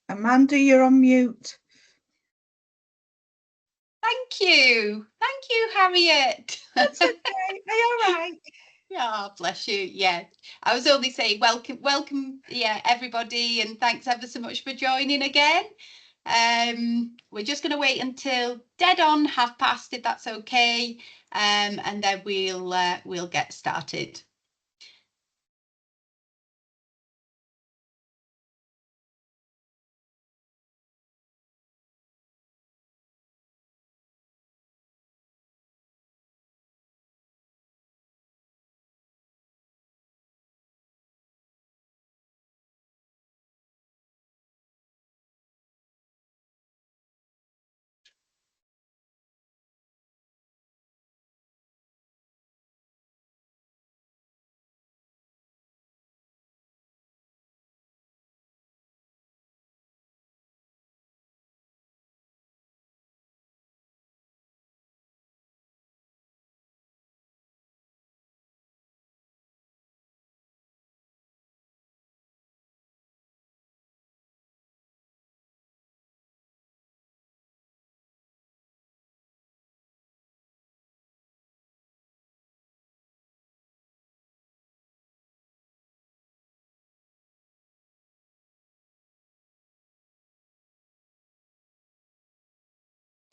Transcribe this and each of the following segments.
Amanda, you're on mute. Thank you, Harriet. That's okay. Are you all right? Yeah, bless you. Yeah, I was only saying welcome, yeah, everybody, and thanks ever so much for joining again. We're just going to wait until dead on past, if that's okay, and then we'll get started.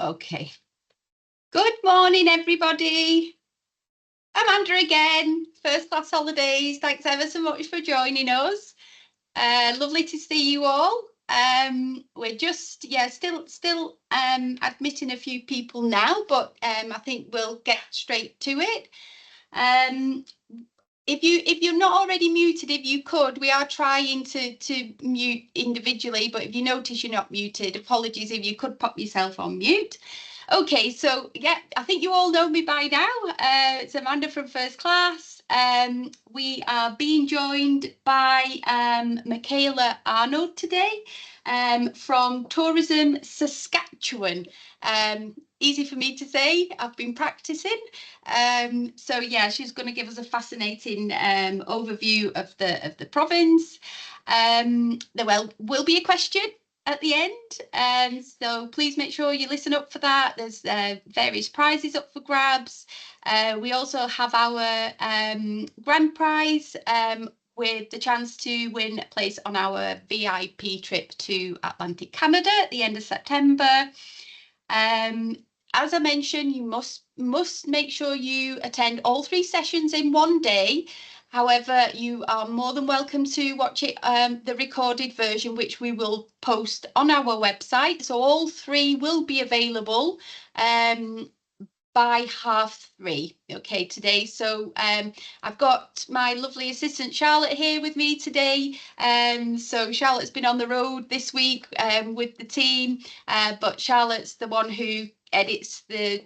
Okay. Good morning, everybody. Amanda again, First Class Holidays. Thanks ever so much for joining us. Lovely to see you all. We're just still admitting a few people now, but I think we'll get straight to it. If you're not already muted, if you could, we are trying to mute individually, but if you notice you're not muted, apologies. If you could pop yourself on mute. Okay, so yeah, I think you all know me by now. It's Amanda from First Class. We are being joined by Michaela Arnold today from Tourism Saskatchewan. Easy for me to say, I've been practicing. So yeah, she's going to give us a fascinating overview of the province. There will be a question at the end, so please make sure you listen up for that. There's various prizes up for grabs. We also have our grand prize with the chance to win a place on our VIP trip to Atlantic Canada at the end of September. As I mentioned, you must make sure you attend all 3 sessions in one day. However, you are more than welcome to watch it, the recorded version, which we will post on our website. So all 3 will be available by 3:30, okay, today. So I've got my lovely assistant Charlotte here with me today. So Charlotte's been on the road this week with the team, but Charlotte's the one who edits the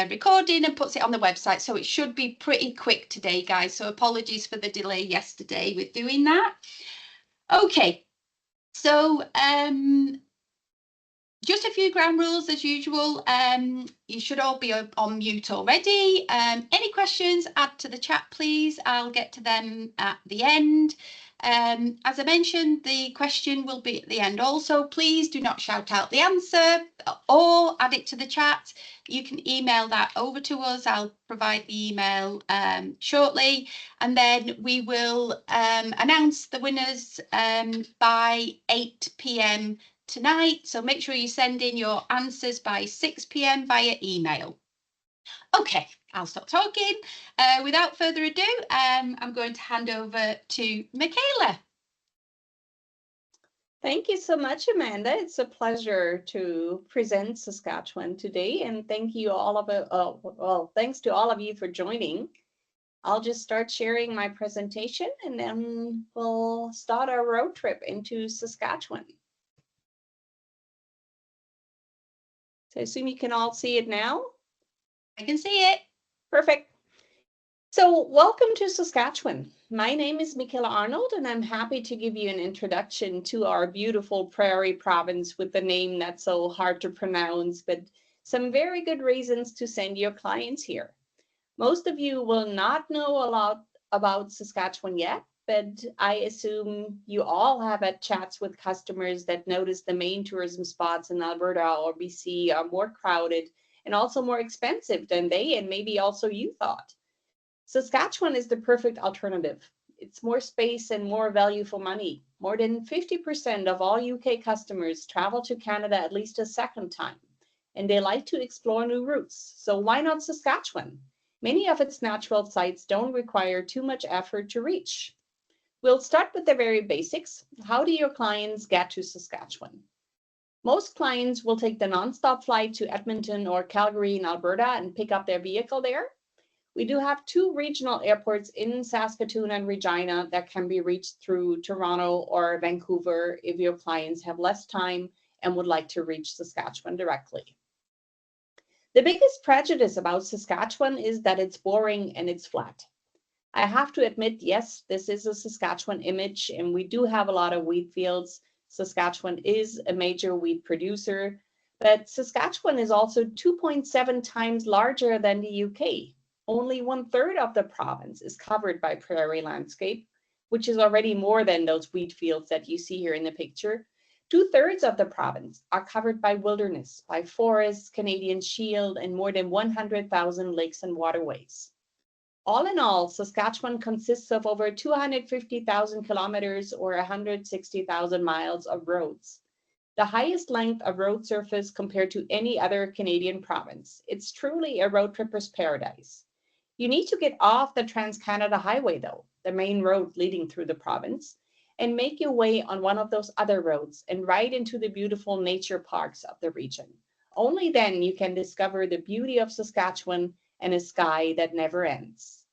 recording and puts it on the website, so it should be pretty quick today, guys. So apologies for the delay yesterday with doing that. Okay, so just a few ground rules as usual. You should all be on mute already. Any questions, add to the chat, please. I'll get to them at the end. As I mentioned, the question will be at the end also. Please do not shout out the answer or add it to the chat. You can email that over to us. I'll provide the email shortly, and then we will announce the winners by 8 p.m. tonight. So make sure you send in your answers by 6 p.m. via email. Okay, I'll stop talking. Without further ado, I'm going to hand over to Michaela. Thank you so much, Amanda. It's a pleasure to present Saskatchewan today, and thank you all of thanks to all of you for joining. I'll just start sharing my presentation, and then we'll start our road trip into Saskatchewan. So I assume you can all see it now. I can see it. Perfect. So welcome to Saskatchewan. My name is Michaela Arnold, and I'm happy to give you an introduction to our beautiful prairie province with the name that's so hard to pronounce, but some very good reasons to send your clients here. Most of you will not know a lot about Saskatchewan yet, but I assume you all have had chats with customers that notice the main tourism spots in Alberta or BC are more crowded and also more expensive than they and maybe also you thought. Saskatchewan is the perfect alternative. It's more space and more value for money. More than 50% of all UK customers travel to Canada at least a second time, and they like to explore new routes. So why not Saskatchewan? Many of its natural sites don't require too much effort to reach. We'll start with the very basics. How do your clients get to Saskatchewan? Most clients will take the nonstop flight to Edmonton or Calgary in Alberta and pick up their vehicle there. We do have two regional airports in Saskatoon and Regina that can be reached through Toronto or Vancouver if your clients have less time and would like to reach Saskatchewan directly. The biggest prejudice about Saskatchewan is that it's boring and it's flat. I have to admit, yes, this is a Saskatchewan image, and we do have a lot of wheat fields. Saskatchewan is a major wheat producer, but Saskatchewan is also 2.7 times larger than the UK. Only 1/3 of the province is covered by prairie landscape, which is already more than those wheat fields that you see here in the picture. 2/3 of the province are covered by wilderness, by forests, Canadian Shield, and more than 100,000 lakes and waterways. All in all, Saskatchewan consists of over 250,000 kilometers or 160,000 miles of roads, the highest length of road surface compared to any other Canadian province. It's truly a road tripper's paradise. You need to get off the Trans-Canada Highway, though, the main road leading through the province, and make your way on one of those other roads and ride into the beautiful nature parks of the region. Only then you can discover the beauty of Saskatchewan and a sky that never ends.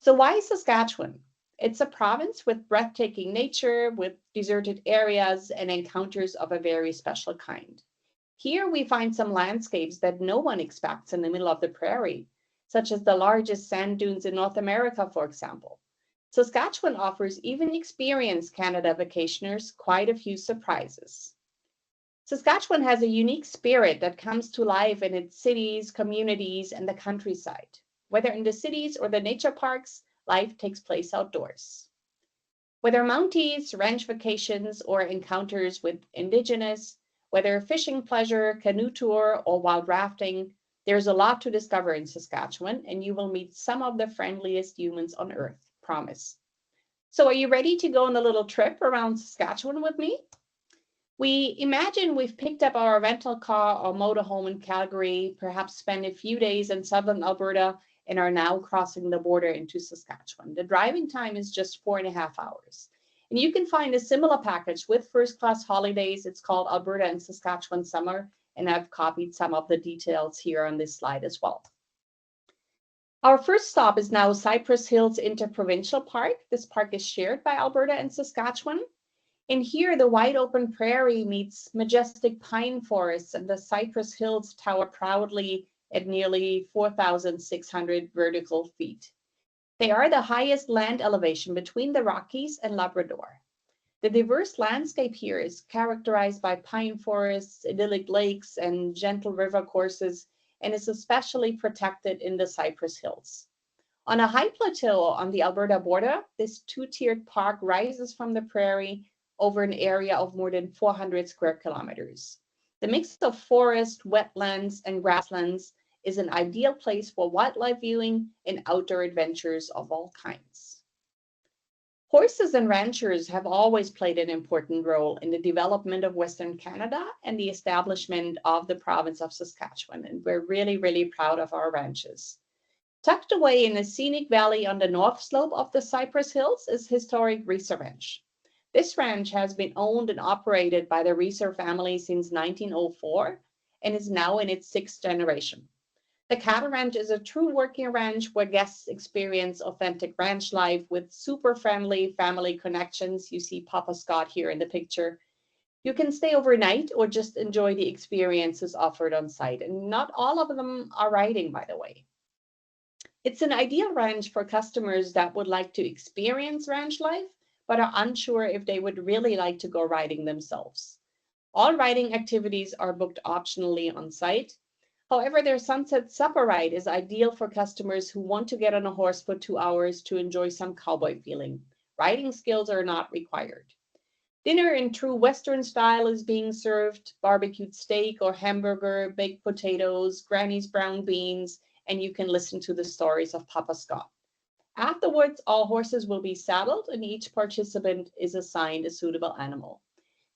So why Saskatchewan? It's a province with breathtaking nature, with deserted areas and encounters of a very special kind. Here we find some landscapes that no one expects in the middle of the prairie, such as the largest sand dunes in North America, for example. Saskatchewan offers even experienced Canada vacationers quite a few surprises. Saskatchewan has a unique spirit that comes to life in its cities, communities, and the countryside. Whether in the cities or the nature parks, life takes place outdoors. Whether Mounties, ranch vacations, or encounters with Indigenous, whether fishing pleasure, canoe tour, or wild rafting, there's a lot to discover in Saskatchewan, and you will meet some of the friendliest humans on earth, promise. So are you ready to go on a little trip around Saskatchewan with me? We imagine we've picked up our rental car or motorhome in Calgary, perhaps spent a few days in southern Alberta, and are now crossing the border into Saskatchewan. The driving time is just 4.5 hours. And you can find a similar package with first-class holidays. It's called Alberta and Saskatchewan Summer, and I've copied some of the details here on this slide as well. Our first stop is now Cypress Hills Interprovincial Park. This park is shared by Alberta and Saskatchewan. And here the wide open prairie meets majestic pine forests, and the Cypress Hills tower proudly at nearly 4,600 vertical feet. They are the highest land elevation between the Rockies and Labrador. The diverse landscape here is characterized by pine forests, idyllic lakes, and gentle river courses, and is especially protected in the Cypress Hills. On a high plateau on the Alberta border, this two-tiered park rises from the prairie over an area of more than 400 square kilometers. The mix of forest, wetlands, and grasslands is an ideal place for wildlife viewing and outdoor adventures of all kinds. Horses and ranchers have always played an important role in the development of Western Canada and the establishment of the province of Saskatchewan, and we're really, really proud of our ranches. Tucked away in a scenic valley on the north slope of the Cypress Hills is historic Reeser Ranch. This ranch has been owned and operated by the Reeser family since 1904 and is now in its 6th generation. The cattle ranch is a true working ranch where guests experience authentic ranch life with super friendly family connections. You see Papa Scott here in the picture. You can stay overnight or just enjoy the experiences offered on site. And not all of them are riding, by the way. It's an ideal ranch for customers that would like to experience ranch life, but are unsure if they would really like to go riding themselves. All riding activities are booked optionally on site. However, their sunset supper ride is ideal for customers who want to get on a horse for 2 hours to enjoy some cowboy feeling. Writing skills are not required. Dinner in true Western style is being served: barbecued steak or hamburger, baked potatoes, Granny's brown beans, and you can listen to the stories of Papa Scott. Afterwards, all horses will be saddled and each participant is assigned a suitable animal.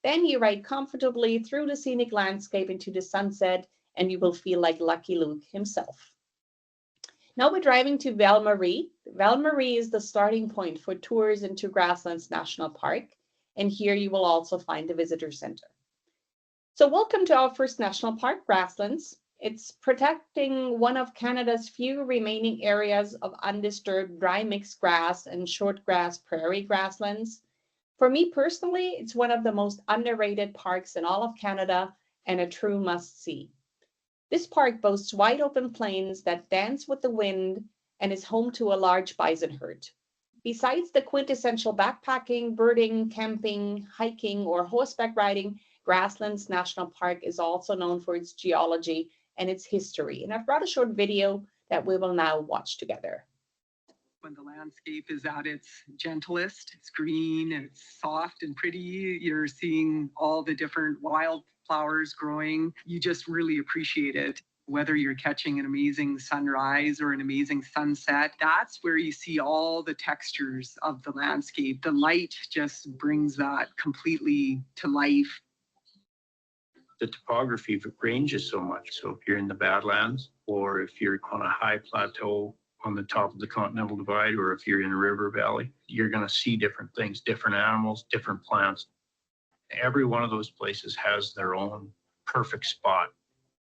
Then you ride comfortably through the scenic landscape into the sunset, and you will feel like Lucky Luke himself. Now we're driving to Val-Marie. Val-Marie is the starting point for tours into Grasslands National Park, and here you will also find the visitor center. So welcome to our first national park, Grasslands. It's protecting one of Canada's few remaining areas of undisturbed dry mixed grass and shortgrass prairie grasslands. For me personally, it's one of the most underrated parks in all of Canada and a true must-see. This park boasts wide open plains that dance with the wind and is home to a large bison herd. Besides the quintessential backpacking, birding, camping, hiking, or horseback riding, Grasslands National Park is also known for its geology and its history. And I've brought a short video that we will now watch together. When the landscape is at its gentlest, it's green and it's soft and pretty. You're seeing all the different wildflowers growing. You just really appreciate it. Whether you're catching an amazing sunrise or an amazing sunset, that's where you see all the textures of the landscape. The light just brings that completely to life. The topography ranges so much. So if you're in the Badlands, or if you're on a high plateau on the top of the Continental Divide, or if you're in a river valley, you're going to see different things, different animals, different plants. Every one of those places has their own perfect spot.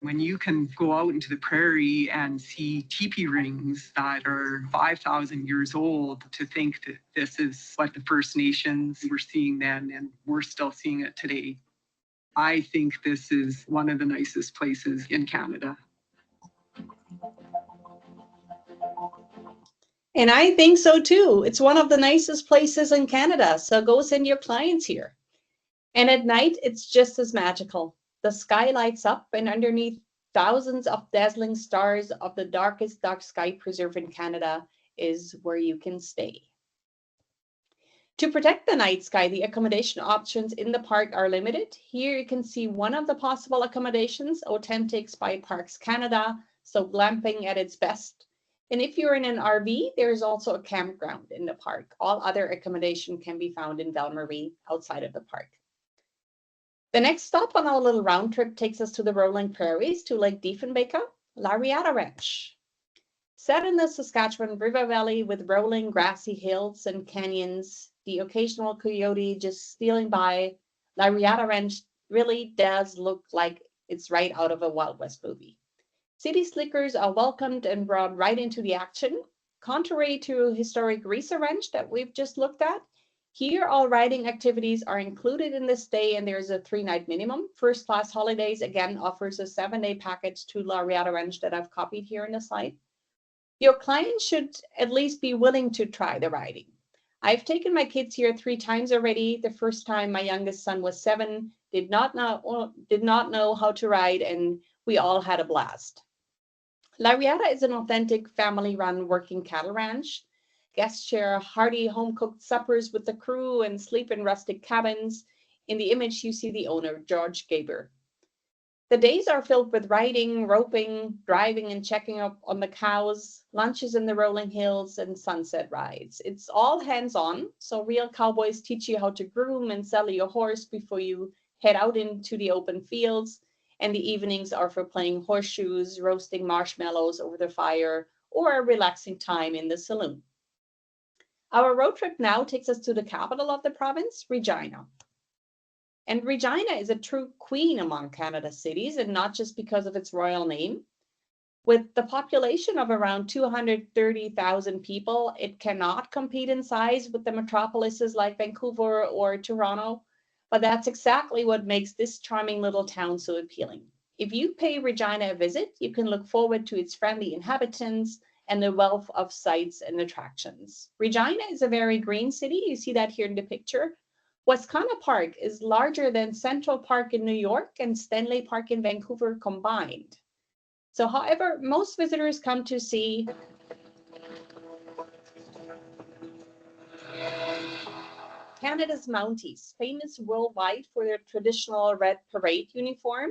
When you can go out into the prairie and see teepee rings that are 5,000 years old, to think that this is what the First Nations were seeing then, and we're still seeing it today. I think this is one of the nicest places in Canada. And I think so too. It's one of the nicest places in Canada, so go send your clients here. And at night, it's just as magical. The sky lights up, and underneath thousands of dazzling stars of the darkest dark sky preserve in Canada is where you can stay. To protect the night sky, the accommodation options in the park are limited. Here you can see one of the possible accommodations, Authentics by Parks Canada, so glamping at its best. And if you're in an RV, there's also a campground in the park. All other accommodation can be found in Val-Marie outside of the park. The next stop on our little round trip takes us to the rolling prairies, to Lake Diefenbeke, Lariata Ranch. Set in the Saskatchewan River Valley with rolling grassy hills and canyons, the occasional coyote just stealing by, Lariata Ranch really does look like it's right out of a Wild West movie. City slickers are welcomed and brought right into the action. Contrary to historic Risa Ranch that we've just looked at, here all riding activities are included in the stay, and there's a 3-night minimum. First Class Holidays again offers a 7-day package to Lariata Ranch that I've copied here in the slide. Your client should at least be willing to try the riding. I've taken my kids here 3 times already. The first time my youngest son was 7, did not know how to ride, and we all had a blast. Lariata is an authentic family-run working cattle ranch. Guests share hearty home-cooked suppers with the crew and sleep in rustic cabins. In the image, you see the owner, George Gaber. The days are filled with riding, roping, driving, and checking up on the cows, lunches in the rolling hills, and sunset rides. It's all hands-on, so real cowboys teach you how to groom and sell your horse before you head out into the open fields. And the evenings are for playing horseshoes, roasting marshmallows over the fire, or a relaxing time in the saloon. Our road trip now takes us to the capital of the province, Regina. And Regina is a true queen among Canada's cities, and not just because of its royal name. With the population of around 230,000 people, it cannot compete in size with the metropolises like Vancouver or Toronto, but that's exactly what makes this charming little town so appealing. If you pay Regina a visit, you can look forward to its friendly inhabitants and the wealth of sights and attractions. Regina is a very green city. You see that here in the picture. Wascana Park is larger than Central Park in New York and Stanley Park in Vancouver combined. So, however, most visitors come to see Canada's Mounties, famous worldwide for their traditional red parade uniform.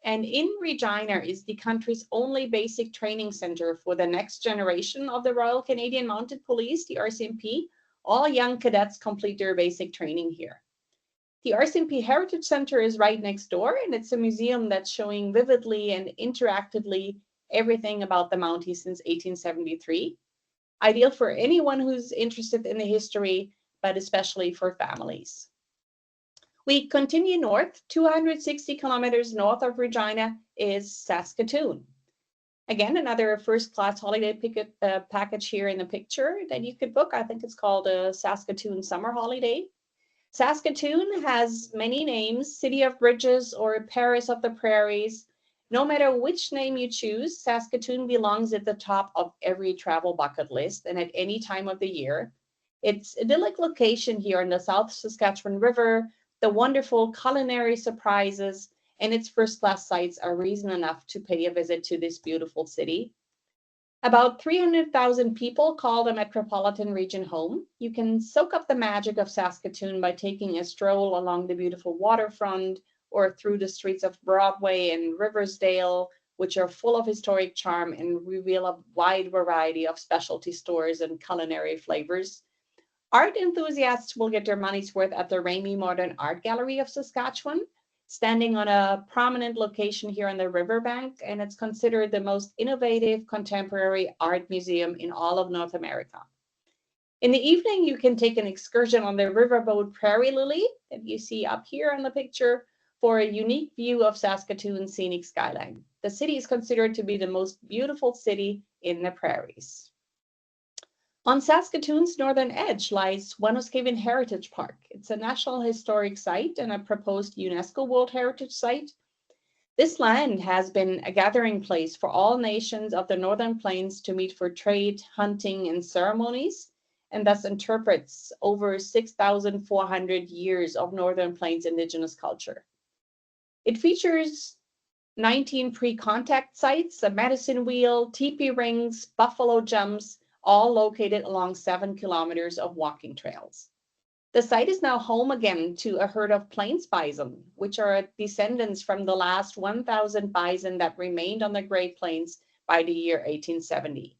And in Regina is the country's only basic training center for the next generation of the Royal Canadian Mounted Police, the RCMP. All young cadets complete their basic training here. The RCMP Heritage Center is right next door, and it's a museum that's showing vividly and interactively everything about the Mounties since 1873. Ideal for anyone who's interested in the history, but especially for families. We continue north, 260 kilometers north of Regina is Saskatoon. Again, another first-class holiday package here in the picture that you could book. I think it's called a Saskatoon Summer Holiday. Saskatoon has many names, City of Bridges or Paris of the Prairies. No matter which name you choose, Saskatoon belongs at the top of every travel bucket list and at any time of the year. Its idyllic location here on the South Saskatchewan River, the wonderful culinary surprises, and its first-class sites are reason enough to pay a visit to this beautiful city. About 300,000 people call the metropolitan region home. You can soak up the magic of Saskatoon by taking a stroll along the beautiful waterfront or through the streets of Broadway and Riversdale, which are full of historic charm and reveal a wide variety of specialty stores and culinary flavors. Art enthusiasts will get their money's worth at the Ramey Modern Art Gallery of Saskatchewan, standing on a prominent location here on the riverbank, and it's considered the most innovative contemporary art museum in all of North America. In the evening, you can take an excursion on the riverboat Prairie Lily that you see up here on the picture for a unique view of Saskatoon's scenic skyline. The city is considered to be the most beautiful city in the prairies. On Saskatoon's northern edge lies Wanuskewin Heritage Park. It's a National Historic Site and a proposed UNESCO World Heritage Site. This land has been a gathering place for all nations of the Northern Plains to meet for trade, hunting, and ceremonies, and thus interprets over 6,400 years of Northern Plains Indigenous culture. It features 19 pre-contact sites, a medicine wheel, teepee rings, buffalo jumps, all located along 7 kilometers of walking trails. The site is now home again to a herd of plains bison, which are descendants from the last 1,000 bison that remained on the Great Plains by the year 1870.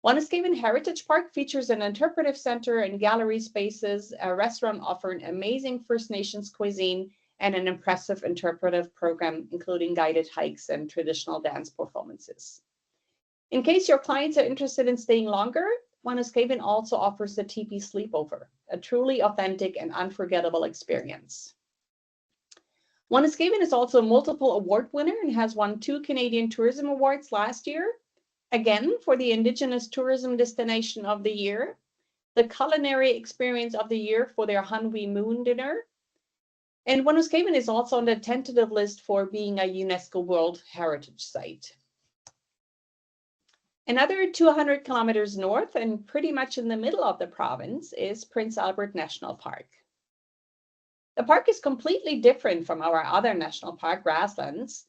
Wanuskewin Heritage Park features an interpretive center and gallery spaces, a restaurant offering amazing First Nations cuisine, and an impressive interpretive program, including guided hikes and traditional dance performances. In case your clients are interested in staying longer, Wanuskewin also offers the teepee sleepover, a truly authentic and unforgettable experience. Wanuskewin is also a multiple award winner and has won 2 Canadian Tourism Awards last year. Again, for the Indigenous Tourism Destination of the Year, the Culinary Experience of the Year for their Hanwi Moon Dinner. And Wanuskewin is also on the tentative list for being a UNESCO World Heritage Site. Another 200 kilometers north and pretty much in the middle of the province is Prince Albert National Park. The park is completely different from our other national park grasslands.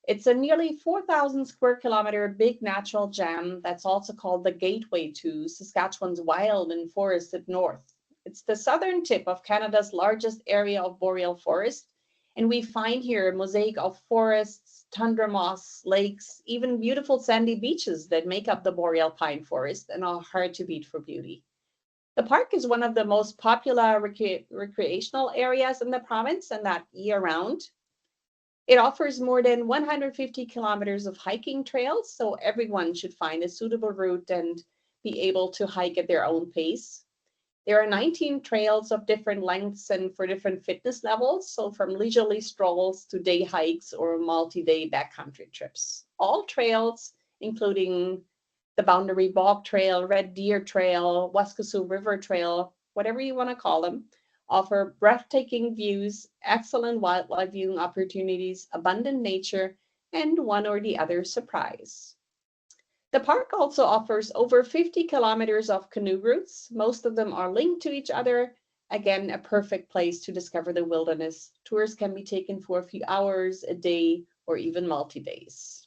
It's a nearly 4,000 square kilometer big natural gem that's also called the gateway to Saskatchewan's wild and forested north. It's the southern tip of Canada's largest area of boreal forest, and we find here a mosaic of forests, tundra moss, lakes, even beautiful sandy beaches that make up the boreal pine forest and are hard to beat for beauty. The park is one of the most popular recreational areas in the province, and that year-round. It offers more than 150 kilometers of hiking trails, so everyone should find a suitable route and be able to hike at their own pace. There are 19 trails of different lengths and for different fitness levels, so from leisurely strolls to day hikes or multi-day backcountry trips. All trails, including the Boundary Bog Trail, Red Deer Trail, Waskesiu River Trail, whatever you want to call them, offer breathtaking views, excellent wildlife viewing opportunities, abundant nature, and one or the other surprise. The park also offers over 50 kilometers of canoe routes. Most of them are linked to each other. Again, a perfect place to discover the wilderness. Tours can be taken for a few hours, a day, or even multi-days.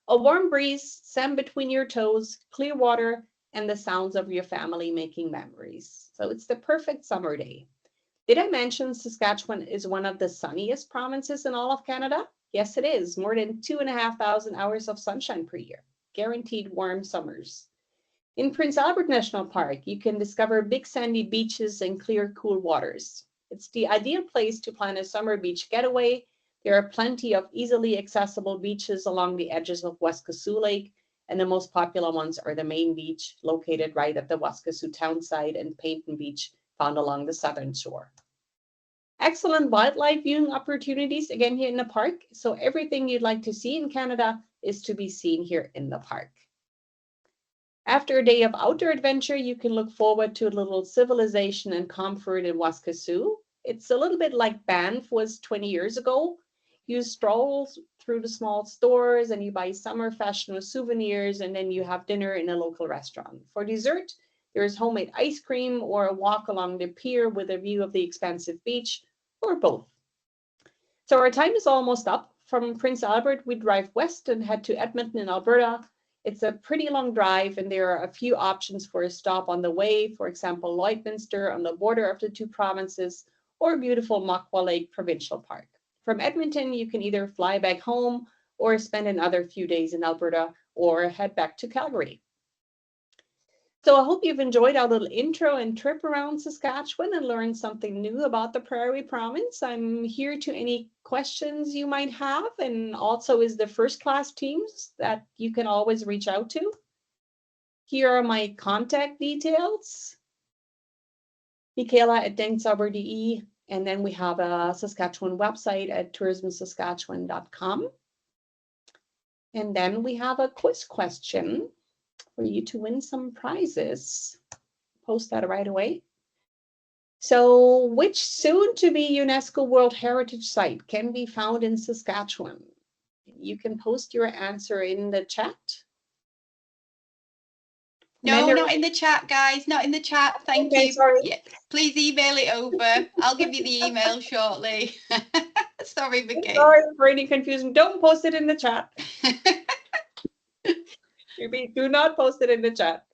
A warm breeze, sand between your toes, clear water, and the sounds of your family making memories. So it's the perfect summer day. Did I mention Saskatchewan is one of the sunniest provinces in all of Canada? Yes, it is. More than 2,500 hours of sunshine per year. Guaranteed warm summers. In Prince Albert National Park, you can discover big sandy beaches and clear, cool waters. It's the ideal place to plan a summer beach getaway. There are plenty of easily accessible beaches along the edges of Waskesiu Lake, and the most popular ones are the main beach, located right at the Waskesiu town site, and Painton Beach, found along the southern shore. Excellent wildlife viewing opportunities, again, here in the park. So everything you'd like to see in Canada is to be seen here in the park. After a day of outdoor adventure, you can look forward to a little civilization and comfort in Waskesiu. It's a little bit like Banff was 20 years ago. You stroll through the small stores and you buy summer fashion with souvenirs, and then you have dinner in a local restaurant. For dessert, there's homemade ice cream or a walk along the pier with a view of the expansive beach, or both. So our time is almost up. From Prince Albert, we drive west and head to Edmonton in Alberta. It's a pretty long drive, and there are a few options for a stop on the way. For example, Lloydminster on the border of the two provinces, or beautiful Makwa Lake Provincial Park. From Edmonton, you can either fly back home or spend another few days in Alberta, or head back to Calgary. So I hope you've enjoyed our little intro and trip around Saskatchewan and learned something new about the Prairie Province. I'm here to any questions you might have, and also is the first class teams that you can always reach out to. Here are my contact details. Michaela@denksauber.de, and then we have a Saskatchewan website at tourismsaskatchewan.com. And then we have a quiz question for you to win some prizes. Post that right away. So, which soon-to-be UNESCO World Heritage Site can be found in Saskatchewan? You can post your answer in the chat. No, not in the chat, guys. Not in the chat. Thank Okay, you. sorry. Yeah, please email it over. I'll give you the email shortly. Sorry, Vicky. Sorry for any confusion. Don't post it in the chat. Do not post it in the chat.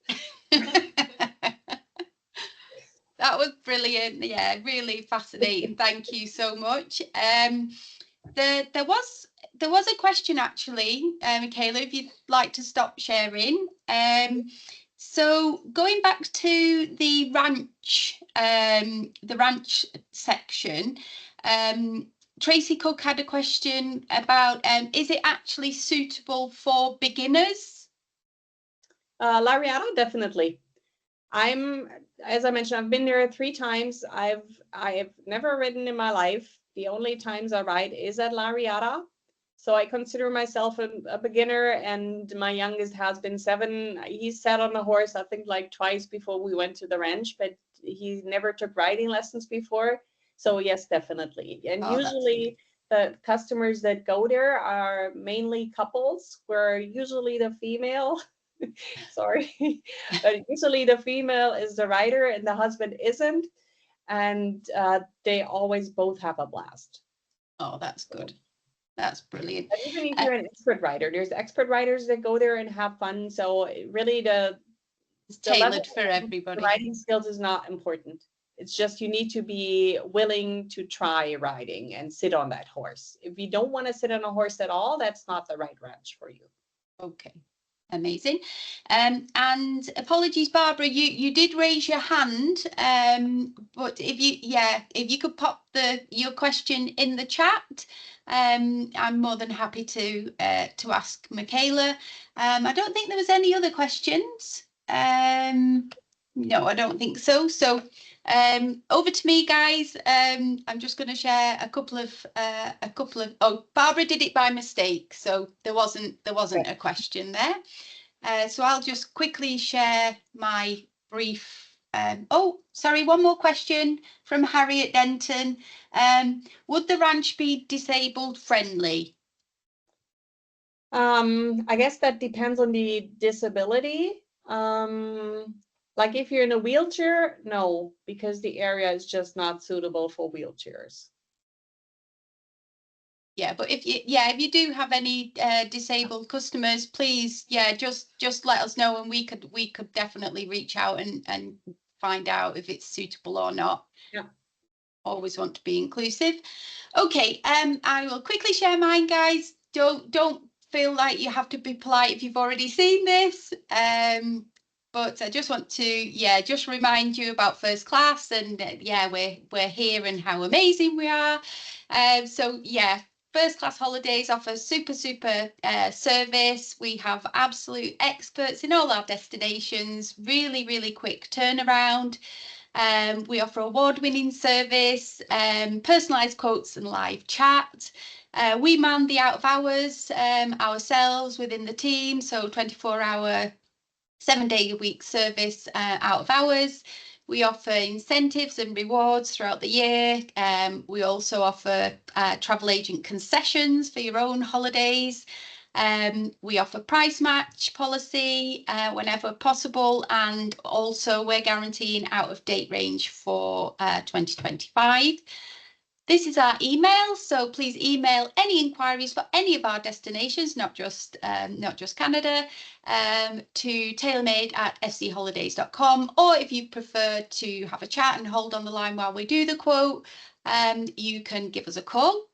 That was brilliant. Yeah, really fascinating. Thank you so much. There was a question actually, Michaela, if you'd like to stop sharing. So going back to the ranch section, Tracy Cook had a question about, is it actually suitable for beginners? Lariata, definitely. As I mentioned, I've been there 3 times. I've never ridden in my life. The only times I ride is at Lariata. So I consider myself a beginner, and my youngest has been 7. He sat on a horse, I think, like twice before we went to the ranch, but he never took riding lessons before. So yes, definitely. And usually the customers that go there are mainly couples, where usually the female sorry, but usually the female is the rider and the husband isn't, and they always both have a blast. Oh, that's good. That's brilliant. And even if you're an expert rider, there's expert riders that go there and have fun. So really it's tailored for everybody. The riding skills is not important. It's just you need to be willing to try riding and sit on that horse. If you don't want to sit on a horse at all, that's not the right ranch for you. Okay. Amazing. And apologies, Barbara, you did raise your hand, but if you could pop your question in the chat, I'm more than happy to ask Michaela. I don't think there was any other questions. No, I don't think so. So over to me, guys. I'm just going to share a couple of. Oh, Barbara did it by mistake, so there wasn't a question there. So I'll just quickly share my brief. Oh, sorry, one more question from Harriet Denton. Would the ranch be disabled friendly? I guess that depends on the disability. Like if you're in a wheelchair, no, because the area is just not suitable for wheelchairs. Yeah, but if you do have any disabled customers, please, just let us know, and we could definitely reach out and find out if it's suitable or not. Yeah. Always want to be inclusive. Okay, I will quickly share mine, guys. Don't feel like you have to be polite if you've already seen this. But I just want to, just remind you about first class, and we're here and how amazing we are. So First Class Holidays offers super service. We have absolute experts in all our destinations, really quick turnaround. We offer award-winning service, personalised quotes and live chat. We man the out of hours ourselves within the team, so 24-hour, 7-day-a-week service out of hours. We offer incentives and rewards throughout the year. We also offer travel agent concessions for your own holidays. We offer price match policy whenever possible, and also we're guaranteeing out of date range for 2025. This is our email, so please email any inquiries for any of our destinations, not just Canada, to tailormade@fcholidays.com, or if you prefer to have a chat and hold on the line while we do the quote, you can give us a call.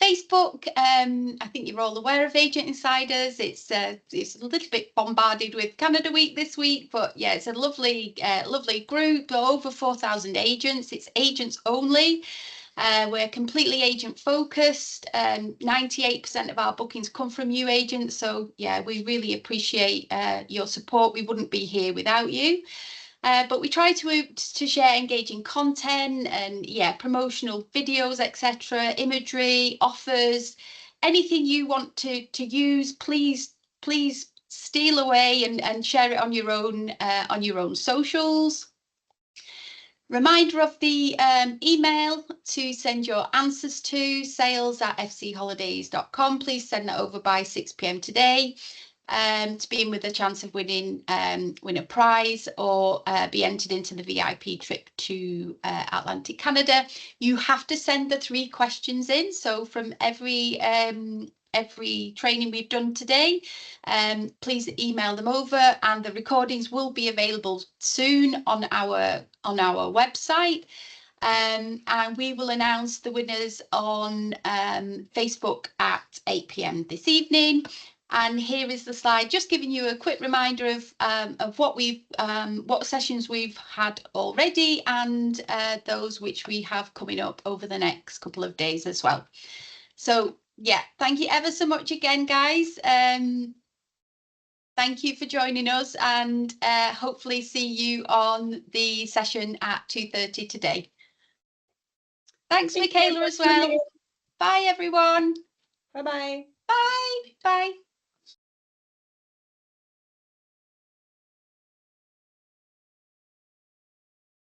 Facebook, I think you're all aware of Agent Insiders. It's a little bit bombarded with Canada Week this week, but it's a lovely group, over 4,000 agents. It's agents only. We're completely agent focused. 98% of our bookings come from you agents. So we really appreciate your support. We wouldn't be here without you. But we try to share engaging content and promotional videos, etc., imagery, offers, anything you want to use. Please steal away and share it on your own socials. Reminder of the email to send your answers to, sales@fcholidays.com. Please send that over by 6 p.m. today to be in with a chance of win a prize or be entered into the VIP trip to Atlantic Canada. You have to send the 3 questions in. So from every training we've done today, please email them over, and the recordings will be available soon on our website. And we will announce the winners on Facebook at 8 p.m. this evening. And here is the slide, just giving you a quick reminder of what sessions we've had already, and those which we have coming up over the next couple of days as well. So thank you ever so much again, guys. Thank you for joining us, and hopefully see you on the session at 2:30 today. Thanks, Michaela, as well. Bye, everyone. Bye-bye. Bye. Bye.